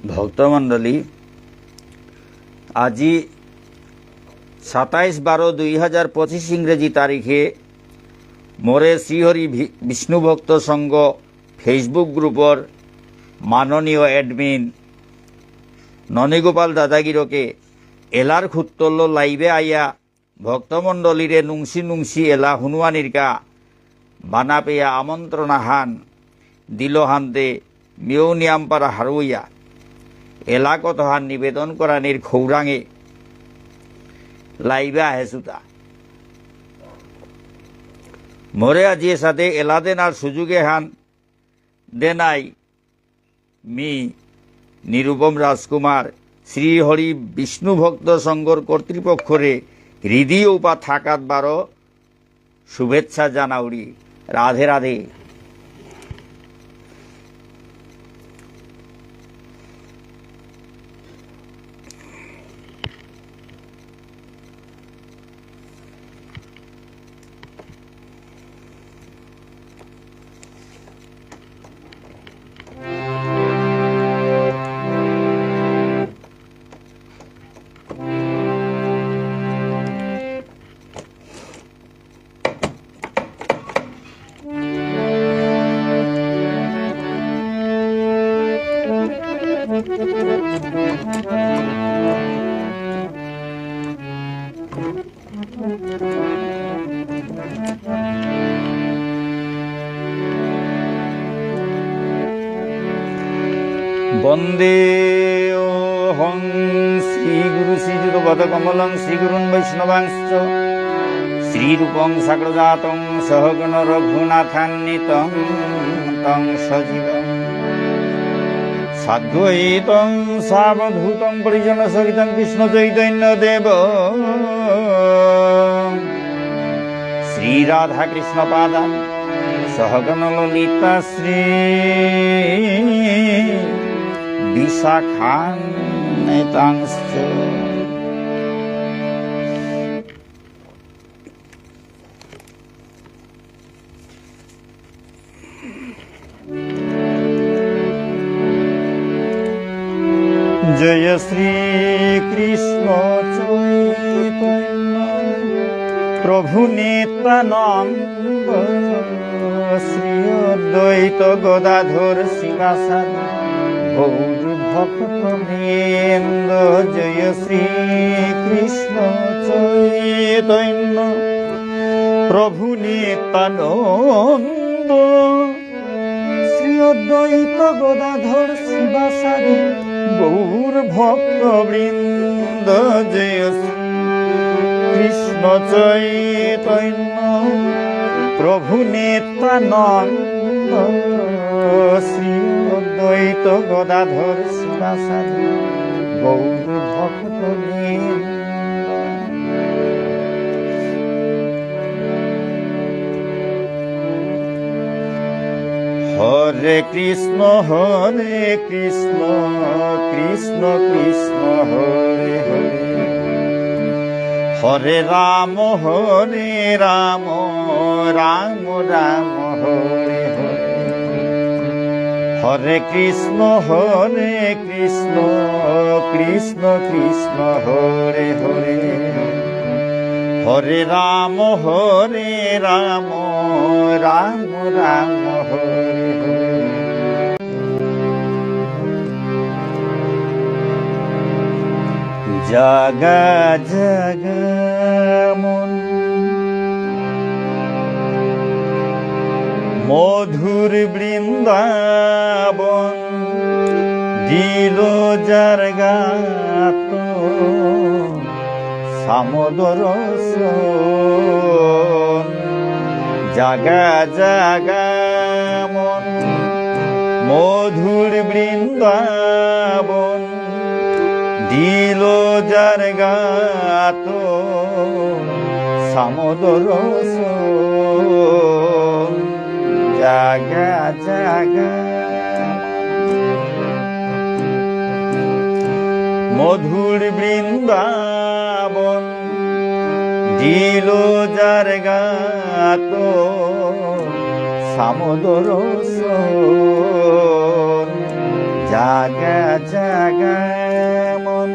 ভক্তমণ্ডলী, আজি 27/12/2025 ইংরেজি তারিখে মোরে শ্রীহরি বিষ্ণু ভক্ত সংঘ ফেসবুক গ্রুপর মাননীয় এডমিন ননীগোপাল দাদাগিরকে এলার খুত্তল্য লাইভে আইয়া ভক্তমণ্ডলীরে নুংসি এলা হুনুয়ানিরকা বানা পেয়া আমন্ত্রণ হান দিল হানতে মেউ নিয়ামপাড়া হারুইয়া এলা কতহান নিবেদন করানির খৌরাঙে লাইভে আহেসুতা মোরে আজিয়ে সাথে এলা দেনার সুযোগে হান দেনাই মি নিরুপম রাজকুমার শ্রীহরি বিষ্ণু ভক্ত সংঘর কর্তৃপক্ষরে হৃদয় উপা থাকাত বারো শুভেচ্ছা জানাউরি। রাধে রাধে। বন্দে ওহং শ্রীগুরু শ্রীযুত পদকমলং শ্রীগুরুন বৈষ্ণবাংশ্চ শ্রীরূপং সাগ্রজাতং সহগণ রঘুনাথান্বিতং তং সজীবং সাদ্বৈতং সাবধূতং পরিজন সহিতং কৃষ্ণ চৈতন্য দেব শ্রীরাধা কৃষ্ণ পাদান সহগণ ললিতা শ্রী বিশাখান্বিতাংশ্চ জয় শ্রী কৃষ্ণ চৈতন্য প্রভু নিত্যানন্দ শ্রী অদ্বৈত গদাধর শিবাসাদি গৌর ভক্তবৃন্দ। জয় শ্রী কৃষ্ণ চৈতন্য প্রভু নিত্যানন্দ শ্রী অদ্বৈত গদাধর শিবাসাদি গৌর ভক্তবৃন্দ। জয় শ্রী কৃষ্ণ চৈতন্য প্রভু নিত্যানন্দ শ্রী অদ্বৈত গদাধর শিবাসাদি গৌর ভক্তবৃন্দ। হরে কৃষ্ণ কৃষ্ণ কৃষ্ণ হরে হরে হরে রাম রাম রাম হরে হরে হরে কৃষ্ণ কৃষ্ণ কৃষ্ণ হরে হরে হরে রাম রাম রাম হরে হরে। জাগা জাগা মন মধুর বৃন্দাবন দিল যার গাত সামদরস জাগা জাগা মন মধুর বৃন্দাবন দিল যার গাত সামদরস জাগা জাগা মধুর বৃন্দাবন দিল যার গাত সামদরস জাগা জাগা মন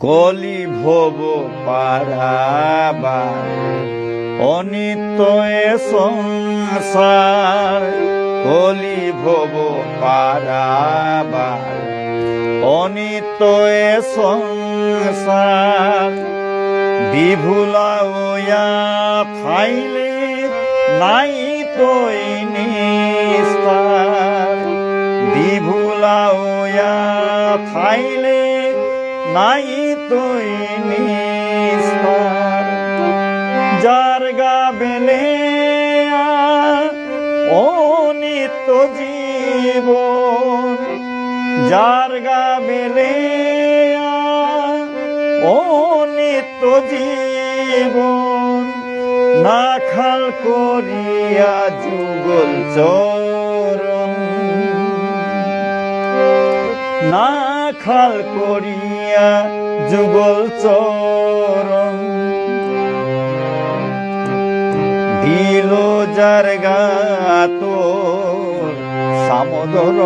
কলি ভব পারাবার অনিত্য এ সংসার কলি ভব পারাবার অনিত্য এ সংসার বিভুলা ওয়া থাইলে নাই তোই নিস্তার বিভুলা ওয়া থাইলে নাই তোই নিস্তার যার গা বেলে অনিত্য জীবন যার গা বেলে অনিত্য জীবন না খাল করিয়া যুগল চরণ না খাল করিয়া যুগল চরণ দিল যার গাত সামদর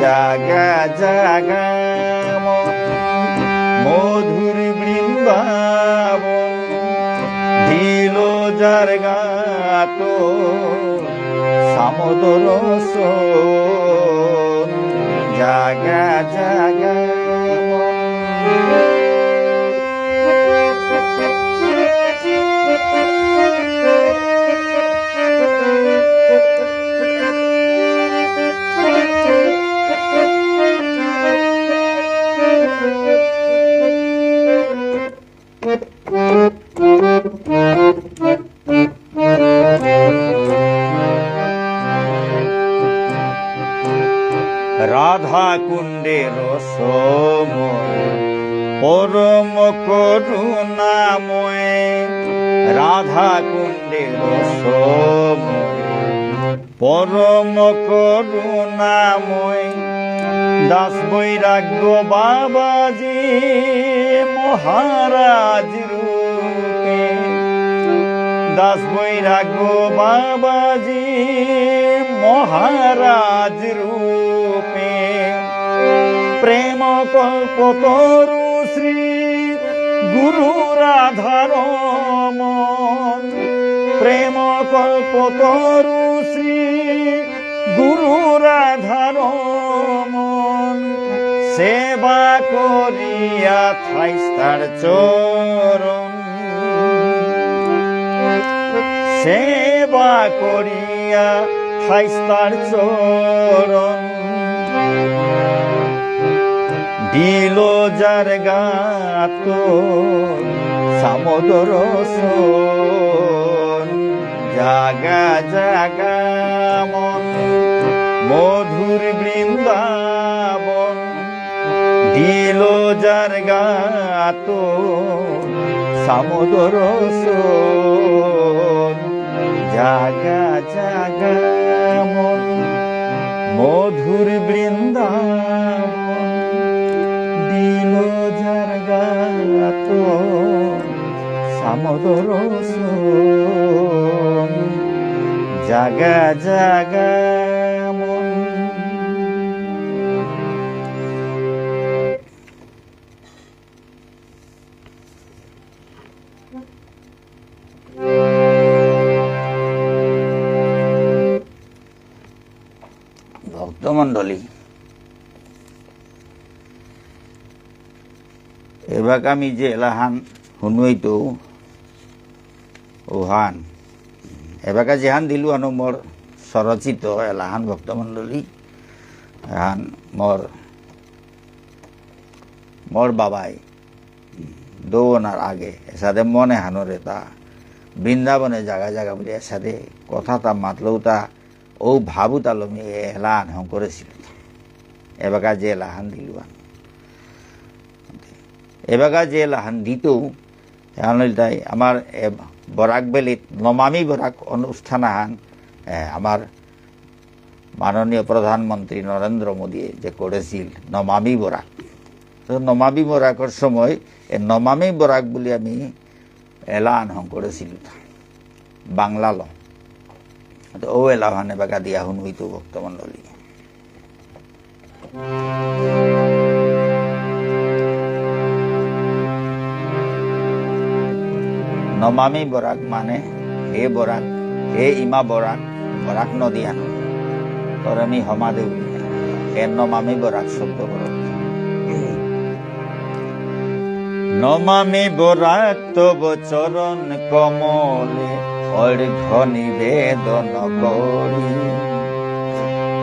জাগা জাগা মধুর বৃন্দাবন দিল যার গাত সামদর জাগা জাগা রাধা কুণ্ডের সময় পরম করুণাময় রাধা কুণ্ডের সময় পরম করুণাময় দাস বৈরাগ্য বাবাজি মহারাজ রূপে দাস বৈরাগ্য বাবাজি মহারাজ রূপে প্রেম কল্পতরু শ্রী গুরু রাধারমন প্রেম কল্পতরু শ্রী গুরু রাধারমন সেবা করিয়া থাইস তার চরণ সেবা করিয়া থাইস তার চরণ দিল যার গাত সামদর জাগা জাগা মন মধুর বৃন্দাবন দিল যার গাত সামদর জাগা জাগা মন মধুর বৃন্দাবন দিল যার গাত সামদর জাগা জাগা মন ভক্তমণ্ডলী এবার আমি যে এলাহান শুনুইতো ওহান এবাকা যেহান দিলু আনো মোর স্বরচিত এলাহান ভক্তমণ্ডলী এহান মোর বাবাই দৌনার আগে এসাদে মনে হানরে তা বৃন্দাবনে জায়গা জায়গা বলে এসাদে কথা তা মাতলেও তা ও ভাবু তালমি এলাহান হং করেছিল এবাকা যে এলাহান দিলু আন এবাকা যে এলাহান দিতেও এখন তাই আমার বরাক বেলিত নমামি বরাক অনুষ্ঠান আহান আমার মাননীয় প্রধানমন্ত্রী নরেন্দ্র মোদী যে করেছিল নমামি বরাক, তো নমামি বরাকর সময় এই নমামি বরাক বলে আমি এলান করেছিল বাংলা ল, তো ও এলাহানে বাগা দিয়া শুন হইতো ভক্তমণ্ডলী। নমামি বরাক মানে হে বরাক, হে ইমা বরাক, বরাক নদী আনো তোর আমি হমা দেউ এর নমামি বরাক শব্দ বড়। নমামি বরাক তব চরণ কমলে অর্ঘ্য নিবেদন করি,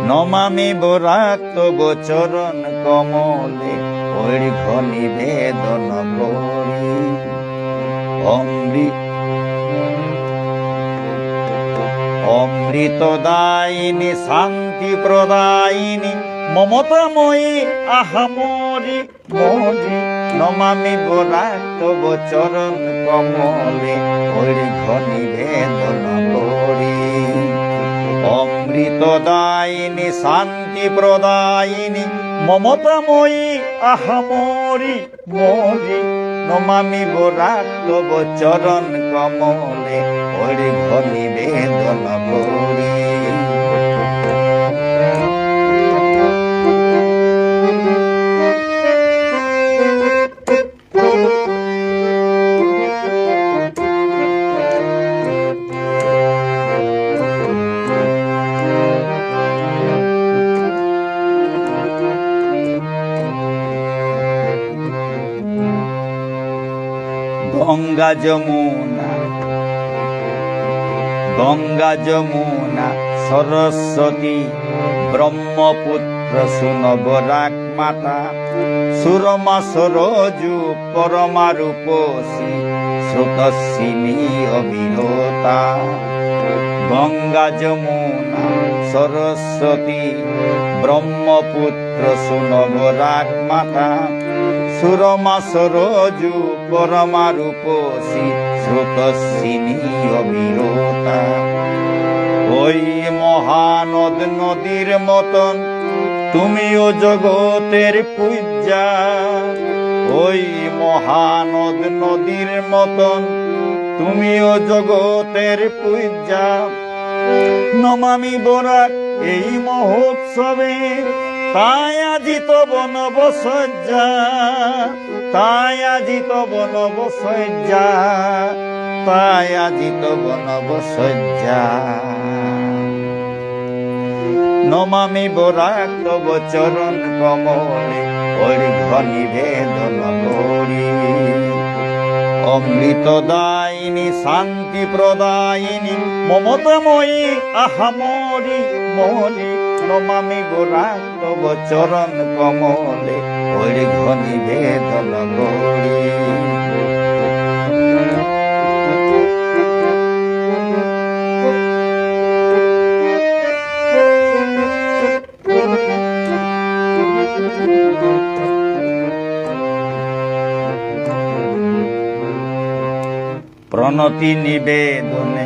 নমামি বরাক তব চরণ কমলে অর্ঘ্য নিবেদন করি। অমৃত দায়িনী শান্তি প্রদায়িনী মমতাময়ী আহামরি মরি, নমামি বরাক তব চরণ কমলে অর্ঘ্য নিবেদন করি। অমৃত দায়িনী শান্তি প্রদায়িনী মমতাময়ী আহামরি মরি, নমামি বরাক তব চরণ কমলে অর্ঘ্য নিবেদন করি। গঙ্গা যমুনা, গঙ্গা যমুনা সরস্বতী ব্রহ্মপুত্র শুন বরাক মাতা, সুরমা সরজু পরমা রূপসী স্রোতস্বিনী অবিরতা। গঙ্গা যমুনা সরস্বতী ব্রহ্মপুত্র শুন বরাক মাতা, সুরমা সরজু পরমা রূপসী স্রোতস্বিনী অবিরতা। ওই মহানদ নদীর মতন তুমিও জগতের পূজা, ওই মহানদ নদীর মতন তুমিও জগতের পূজা। নমামি বরাক এই মহোৎসবে তাই আজিত বনবসজ্জা, তাই আজিত বনবসজ্জা, তাই আজিত বনবসজ্জা। নমামি বরাক তব চরণ কমলে অর্ঘ্য নিবেদন করি। অমৃত দায়িনী শান্তি প্রদায়িনী মমতাময়ী আহামরি মরি, নমামি বরাক তব চরণ কমলে অর্ঘ্য নিবেদন করি। প্রণতি নিবেদনে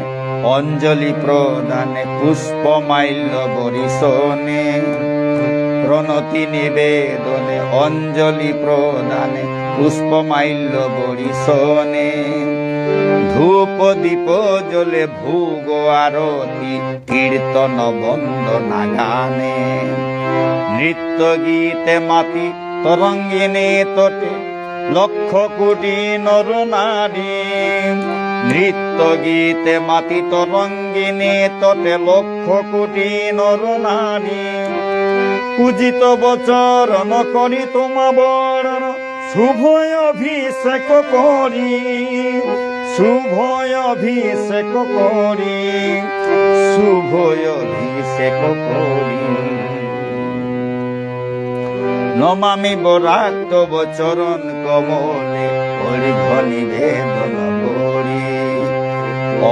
অঞ্জলি প্রদানে পুষ্পমাল্য বরিশনে, প্রণতি নিবেদনে অঞ্জলি প্রদানে পুষ্পমাল্য বরিশনে। ধূপ দীপ জ্বলে ভোগ আরতি কীর্তন বন্দনা গানে, নৃত্য গীতে মাতি তরঙ্গিনী তটে লক্ষ কোটি নর নারী। নৃত্য গীতে মাতি তরঙ্গিনী তটে লক্ষ কোটি নর নারী। পূজিত বচরণ করি তোমা বরণ শুভ অভিষেক করি, শুভ অভিষেক করি, শুভ অভিষেক করি। নমামি বরাক তব চরণ কমলে অর্ঘ্য নিবেদন করি।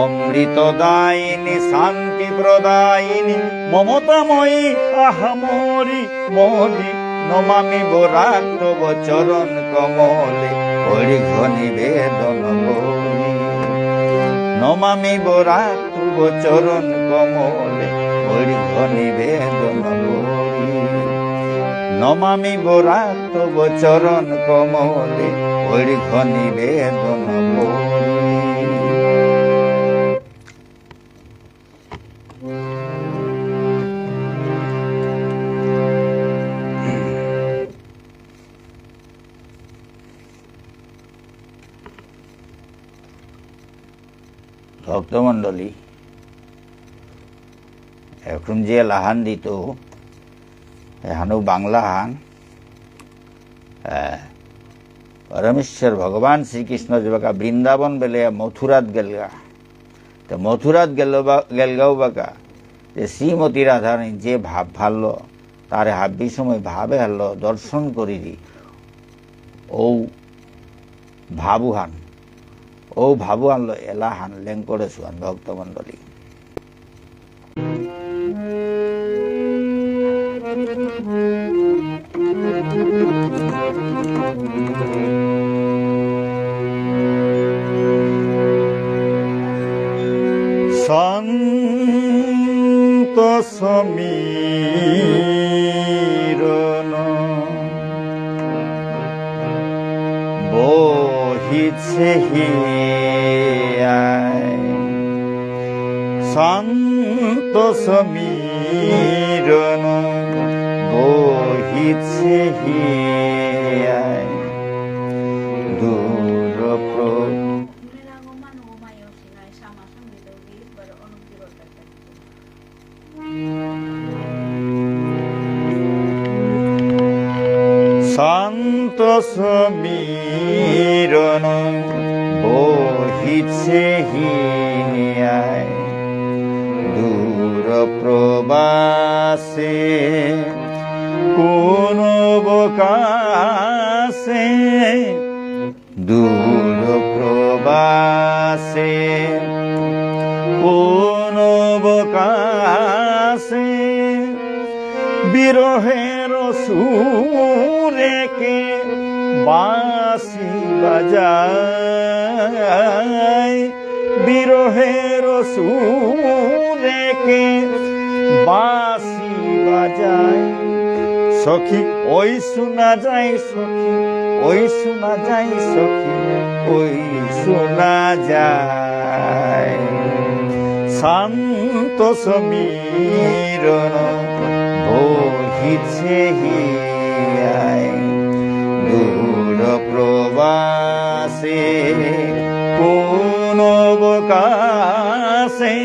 অমৃত দায়িনী শান্তি প্রদায়িনী মমতাময়ী আহামরি মরি, নমামি বরাক তব চরণ কমলে অরিঘ নিবেদন করি নমামি বরাক তব চরণ কমলে অরিঘ নিবেদন করি নমামি বরাক তব চরণ কমলে অরিঘ নিবেদন করি। ভক্তমণ্ডলী, এখন যে লাহান দিত এখানেও বাংলা হান পরমেশ্বর ভগবান শ্রীকৃষ্ণ যেবাকা বৃন্দাবন বেলে মথুরাত গেলগা তো মথুরাত গেলগাও বাকা যে শ্রীমতী রাধারানী যে ভাব ভাল্ল তারে হাব্বি সময় ভাবে হারল দর্শন করিরি ও ভাবুহান ও ভাবু আনলো এলাহান লেঙ্করেশুয়ান ভক্তমণ্ডলী। শান্ত সমীরণ বহিছে হিয়ায় শান্ত সমীরণ বহিছে হিয়ায় দূর শান্ত সমীরণ বহিছে হিয়ায় দূর প্রবাসে কোন বকাশে দূর প্রবাসে কোন বকাশে বিরহের সুরেকে বাঁশি বাজায় বিরহের সুরেকে বাঁশি বাজায় সখী ওই শোনা যায় সখী ওই শোনা যায় সখী ওই শোনা যায় শান্ত সমীরণ বহিছে হিয়ায় দূর প্রবাসে কোন বকাশে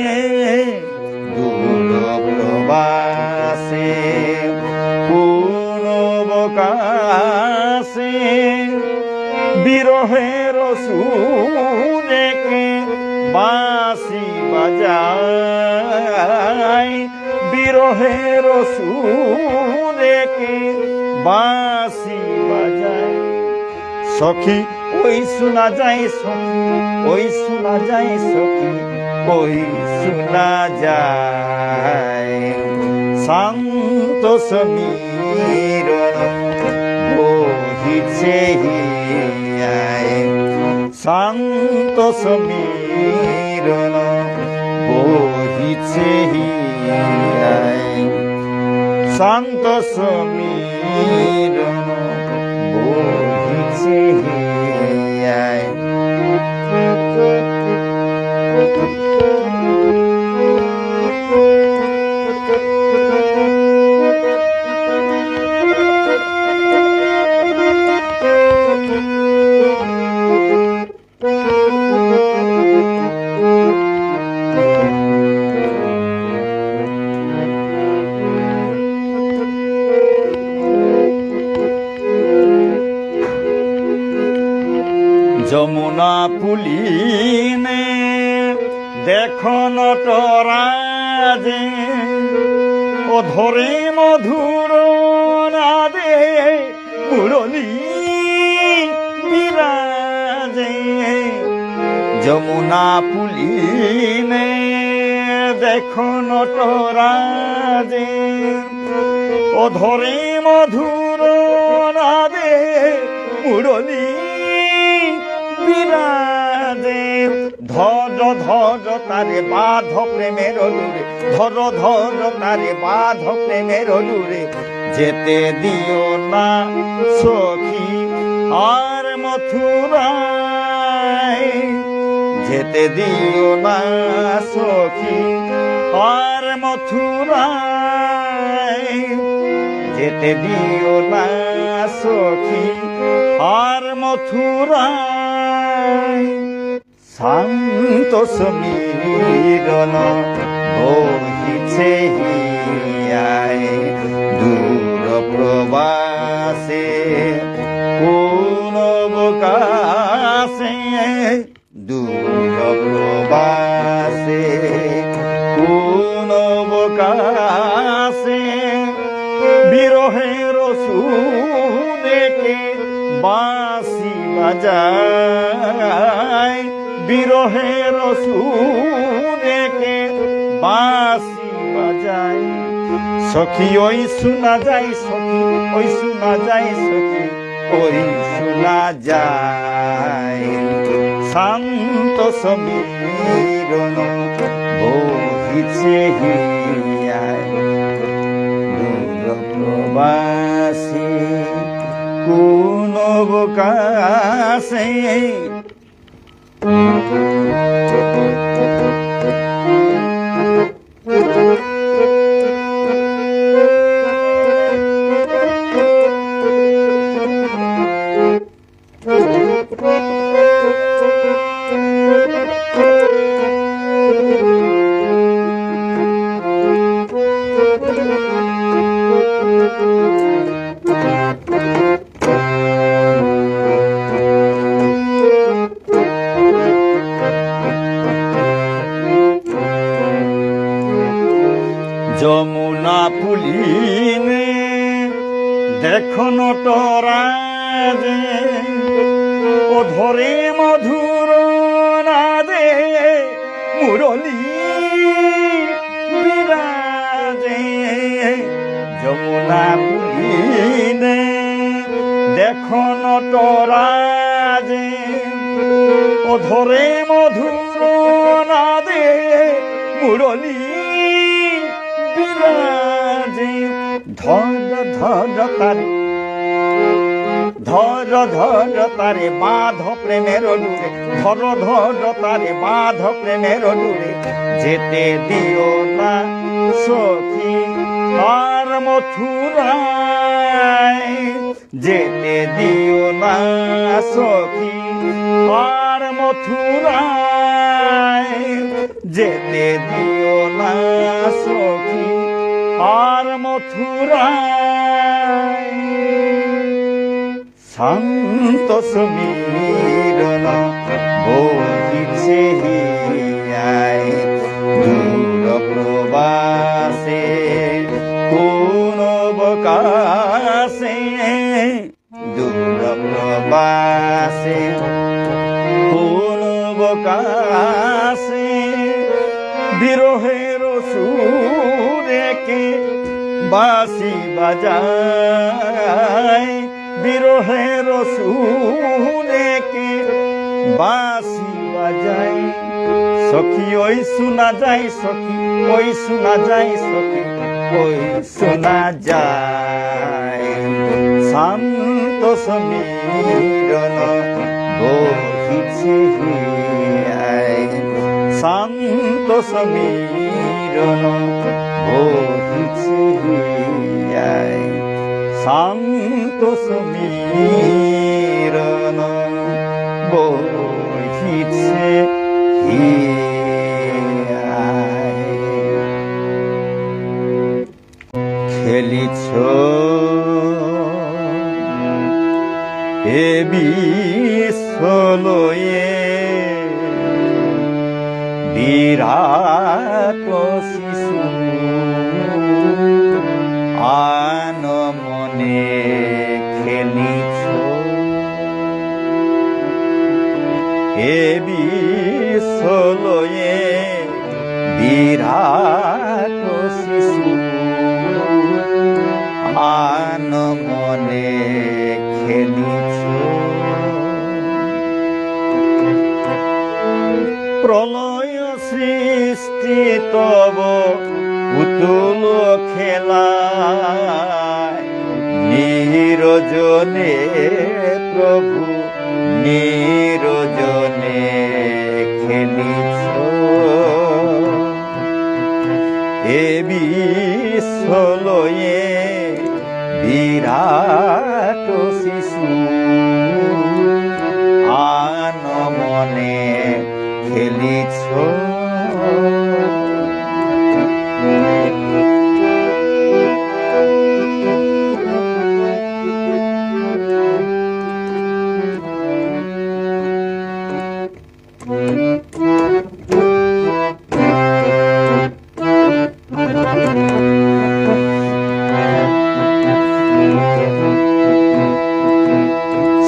দূর প্রবাসে কোন বকাশে বিরহের সুরেকে বাঁশি বাজায় বিরহের সুরেকে বাঁশি বাজায় সখী ওই শোনা যায় সখী ওই শোনা যায় সখী ওই শোনা যায় শান্ত সমীরণ বহিছে হিয়ায় শান্ত সমীরণ বহিছে হিয়ায় শান্ত সমীরণ বহিছে হিয়ায় যমুনা পুলিনে দেখো নটরাজে ও ধরে মধুর নাদে মুরলী বিরাজে যমুনা পুলিনে দেখো নটরাজে অধরে মধুর নাদে মুরলী বিরাজে। ধর ধর তারে বাঁধ প্রেমের ডুরে, ধর ধর তারে বাঁধ প্রেমের ডুরে। যেতে দিও না সখী আর মথুরায়, যেতে দিও না সখী আর মথুরায়, যেতে দিও না সখী আর মথুরায়। শান্ত সমীরণ বহিছে হিয়ায়, দূর প্রবাসে কোন অবকাশে, দূর প্রবাসে কোন অবকাশে। বিরহের সুদেকে বাঁশি বাজায়, বিরহের সুদেকে বাঁশি বাজায়। সখী ওই শোনা যায়, সখী ওই শোনা যায়, সখী ওই শোনা যায়। শান্ত সমীরণ বহিছে হিয়ায়, দূর প্রবাসী কোন অবকাশে। যমুনা পুলিনে দেখো নটরাজে অধরে মধুর নাদে মুরলী বিরাজে। যমুনা পুলিনে দেখো নটরাজে অধরে মধুর নাদে মুরলী বিরাজে। ধর ধর তারে, ধর ধর তারে বাঁধ প্রেমের ডুরে, ধর ধর তারে বাঁধ প্রেমের ডুরে। যেতে দিও না সখী আর মথুরায়, যেতে দিও না সখী আর মথুরায়, যেতে দিও না সখী আর মথুরায়। শান্ত সমীরণ বহিছে হিয়ায়, দূর প্রবাসে কোন অবকাশে, দূর প্রবাসে কোন অবকাশে। বিরহের সুরেকে বাঁশি বাজায়, বিরহের সুরেকে বাঁশি বাজায়। সখী ওই শোনা যায়, সখী ওই শোনা যায়, সখী ওই শোনা যায়। শান্ত সমীরণ বহিছে হিয়ায়, শান্ত সমীরণ বহিছে হিয়ায়, শান্ত সমীরণ বহিছে হিয়ায়। খেলিছ এ বিশ্বলয়ে বিরাট শিশু, আন মনে খেলিছ এ বিশ্বলয়ে বিরাট তুলো খেলায় নিরজনে প্রভু নিরজনে খেলিছ এ বিশ্বলয়ে বিরাট শিশু আনমনে খেলিছ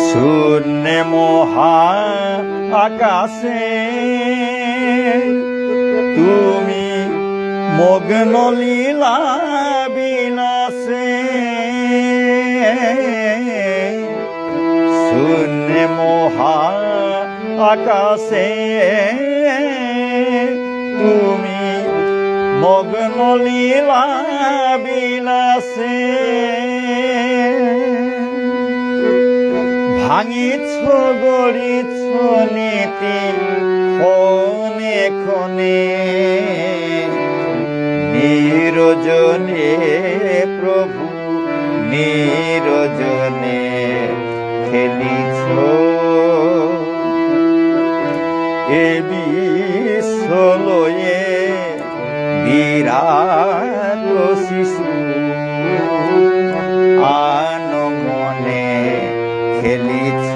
শূন্যে মহা আকাশে তুমি মগ্ন লীলা বিলাসে শূন্যে মহা আকাশে তুমি মগ্ন লীলা বিলাসে ভাঙিছ গড়িছ নীতি ক্ষণে ক্ষণে নিরজনে প্রভু নিরজনে খেলিছ এ বিশ্বলয়ে বিরাট শিশু আনমনে খেলিছ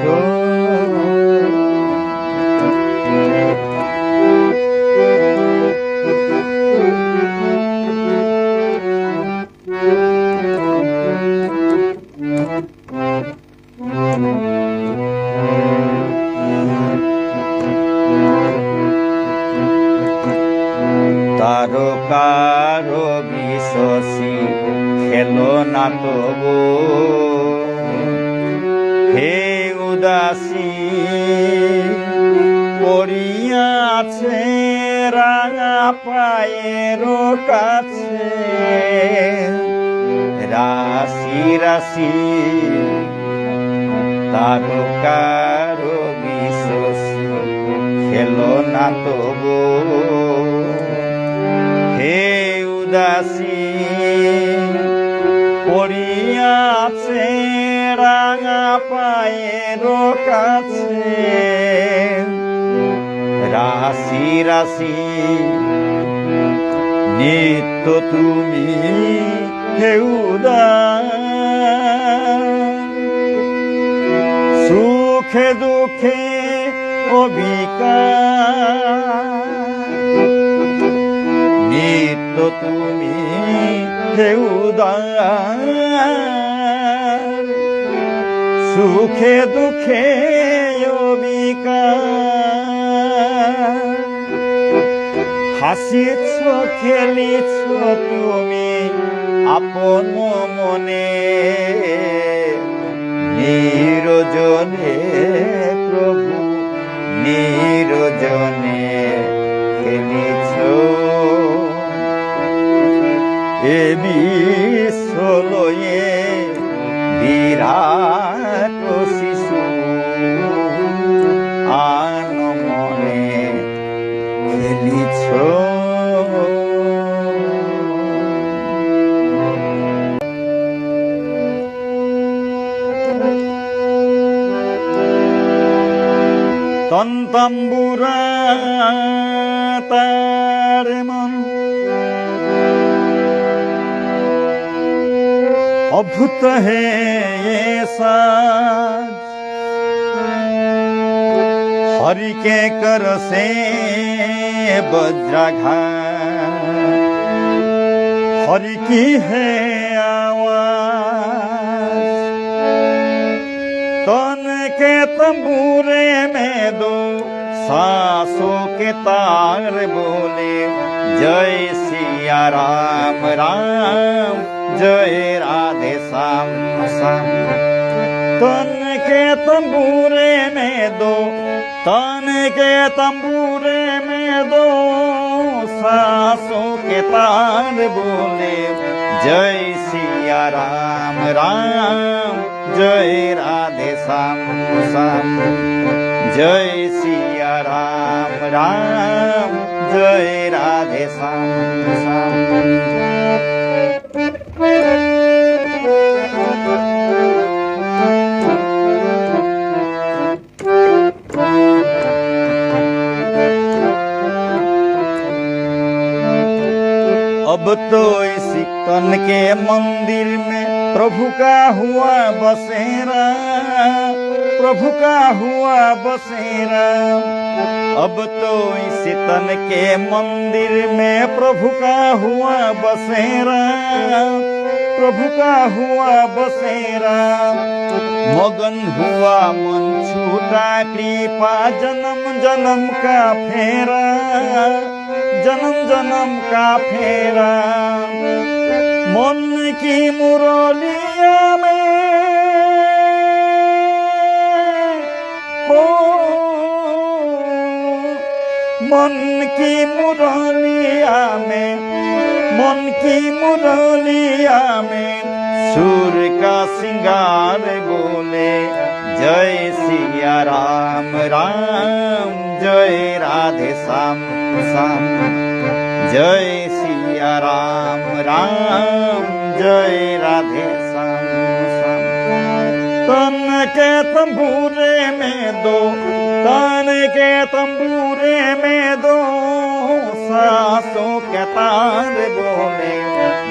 তারকার বিশ্বসী খেলো না তবু হে উদাসী পড়িয়াছে রাঙা পায়ের কাছে রাশি রাশি তারকার বিশ্বসী খেলো না তবু হে উদাসী পড়িয়াছে রাঙা পায়ের কাছে রাশি রাশি নিত্য তুমি হে উদাস সুখে দুঃখে অবিকার নিত্য তুমি হে উদার সুখে দুঃখে অবিকার হাসিছ খেলিছ তুমি আপন মনে নিরজনে প্রভু নিরজনে খেলিছ এ বিশ্বলয়ে বিরাট শিশু আনমনে খেলিছ তন্তাম্বুরা তার মন অভূত হে साज हरि के कर से वज्राघात हरि की है आवाज तन के तंबूरे में दो सांसों के तार बोले जय सिया राम राम जय राधे श्याम श्याम तन के तंबूरे में दो तन के तंबूरे में दो सांसों के तार बोले जय सिया राम राम, जय राधे श्याम श्याम। जय सिया राम राम, जय राधे श्याम श्याम। अब तो इसी तन के मंदिर में प्रभु का हुआ बसेरा, प्रभु का हुआ बसेरा। अब तो इसी तन के मंदिर में प्रभु का हुआ बसेरा, प्रभु का हुआ बसेरा। मगन हुआ मन छूटा कृपा जन्म जन्म का फेरा, जन्म जन्म का फेरा। मन की मुरलिया में हो, मन की मुरलिया में, मन की मुरलिया में सूर का सिंगार बोले जय सिया राम राम, जय राधे श्याम श्याम। जय सिया राम राम, जय राधे श्याम श्याम। तन के तंबूरे में दो, तन के तंबूरे में दो सांसों के तार बोले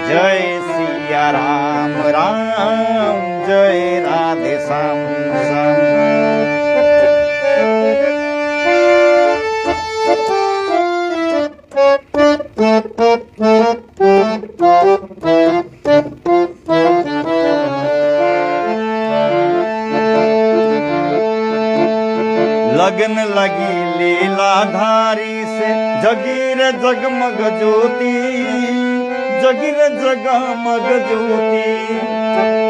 जय सिया राम राम, जय राधे श्याम श्याम। लगन लगी लीलाधारी से जगीर जगमग ज्योति, जगीर जगमग ज्योति।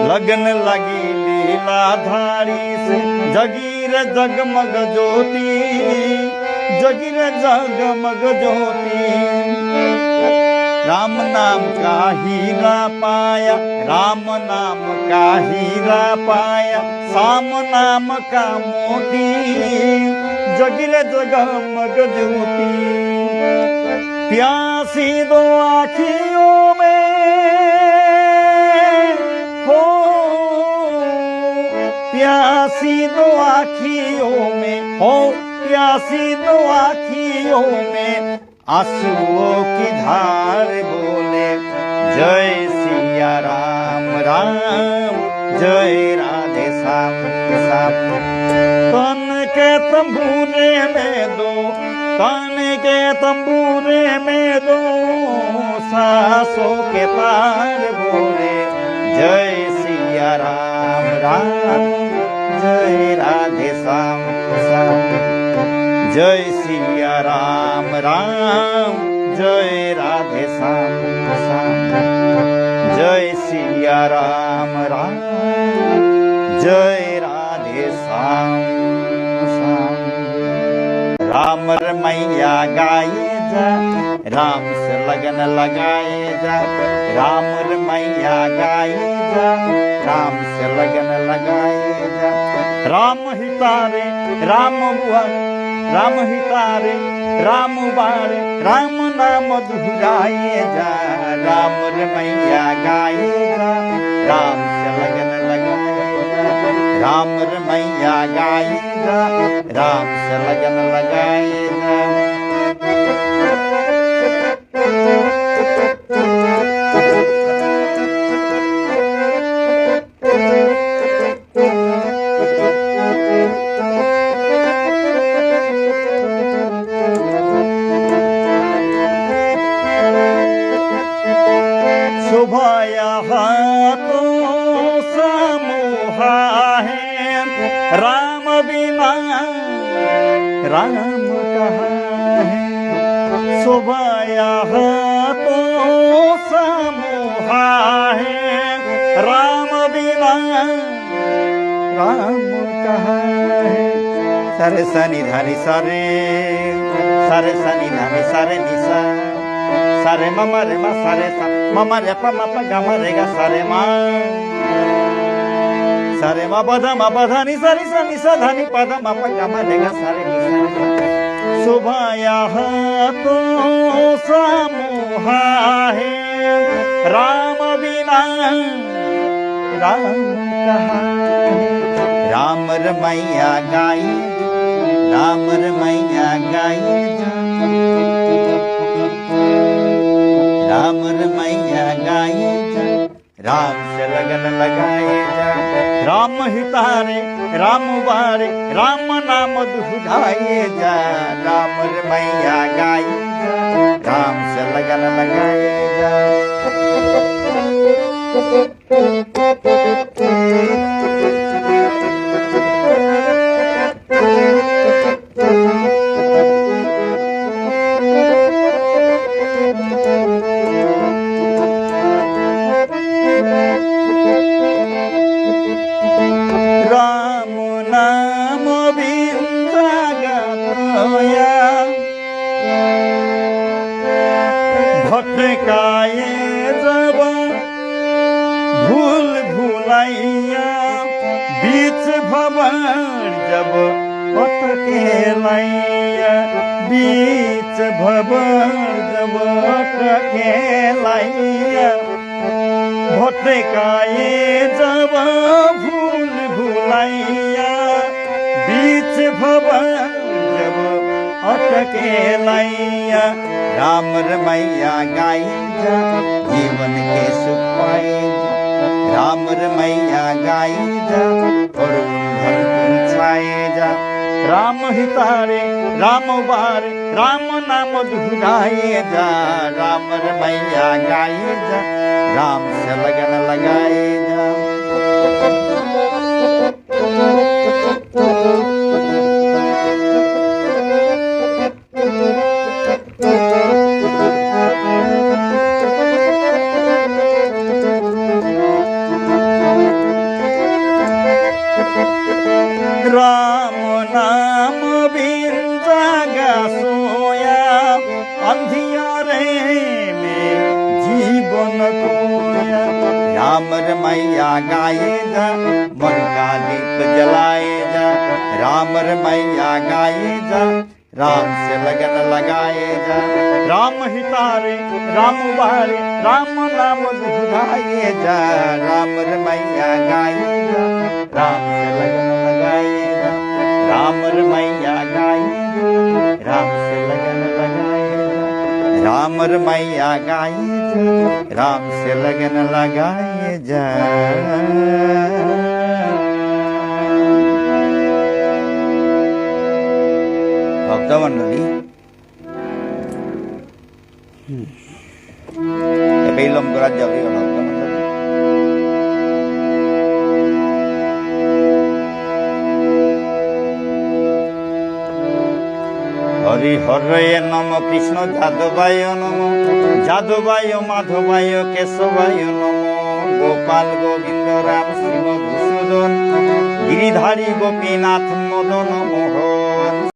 लगन लगी लीलाधारी से जगीर जगमग ज्योति, जगीर जगमग ज्योति। राम नाम का हीरा पाया, राम नाम का हीरा पाया, श्याम नाम का मोती जगीर जगमग ज्योति। प्यासी दो आँखियों में हो, प्यासी दो आँखियों में हो, प्यासी दो आँखियों में आंसुओं की धार बोले जय सिया राम राम, जय राधे श्याम श्याम। तन के तंबूरे में दो, तन के तंबूरे में दो सांसों के तार बोले जय सिया राम राम, जय राधे श्याम श्याम। जय सिया राम राम, जय राधे श्याम श्याम। जय सिया राम राम, जय राधे श्याम श्याम। राम रमैया गाए जा, राम से लगन लगाए जा। राम रमैया गाए जा, राम से लगन लगाए जा। राम ही तारे राम बुआरे, राम ही तारे राम बारे, राम नाम दुहराए जा। राम रमैया गाए जा, राम से लगन लगाए जा। राम रमैया गाए जा, राम से लगन लगाए जा। राम बिना राम कहाँ है, सुबह यहाँ तो समूहा है। राम बिना राम कहाँ है। सारे सनी धानी सारे, सारे सनी धानी सारे निशा, सारे ममा रे मा सारे सा ममा रे पा मा पा गा मा रे गा सारे मा मा धा नि सा धा नि पा धा मा पा गा मा रे गा सारे नि सा सुभाया तो समूहा है राम बिना राम कहा राम रमैया गाई राम रमैया गाई राम रमैया गाई राम से लगन लगाए जा राम हितारे राम बारे राम नाम दुहराए जा राम रमैया गाई जा राम से लगन लगाए जा राम नाम बिंदा गया भटकाए जब भूल भुलाइया बीच भवन जब अटके लाइया बीच भवन जब अटके लाइया भटकाए जब भूल भुलाइया बीच भवन जब अटके लाइया राम रमैया गाई जा जीवन के सुख पाए राम रमैया गाई जा और धन छाए जा राम हितारे राम बारे राम नाम दुहराए जा राम रमैया गाई जा राम से लगन लगाए जा राम नाम बिन जागा सोया अंधियारे में जीवन खोया राम रमैया गाए जा मन का दीप जलाए जा राम रमैया गाए जा राम से लगन लगाए जा राम हितारे राम बारे राम नाम दुहराए जा राम रमैया गाए जा राम से लगन लगाए जा राम रमैया गाए जा राम से लगन लगाए जा राम रमैया गाए जा राम से लगन लगाए जा ভক্তমণ্ডলী এপেইলম করার যাবে ভক্তমণ্ডলী হরি হরে নম কৃষ্ণ যাদবায় নম যাদবায় মাধবায় কেশবায় নম গোপাল গোবিন্দ রাম শ্রী মধুসূদন গিরিধারী গোপীনাথ মদন মোহন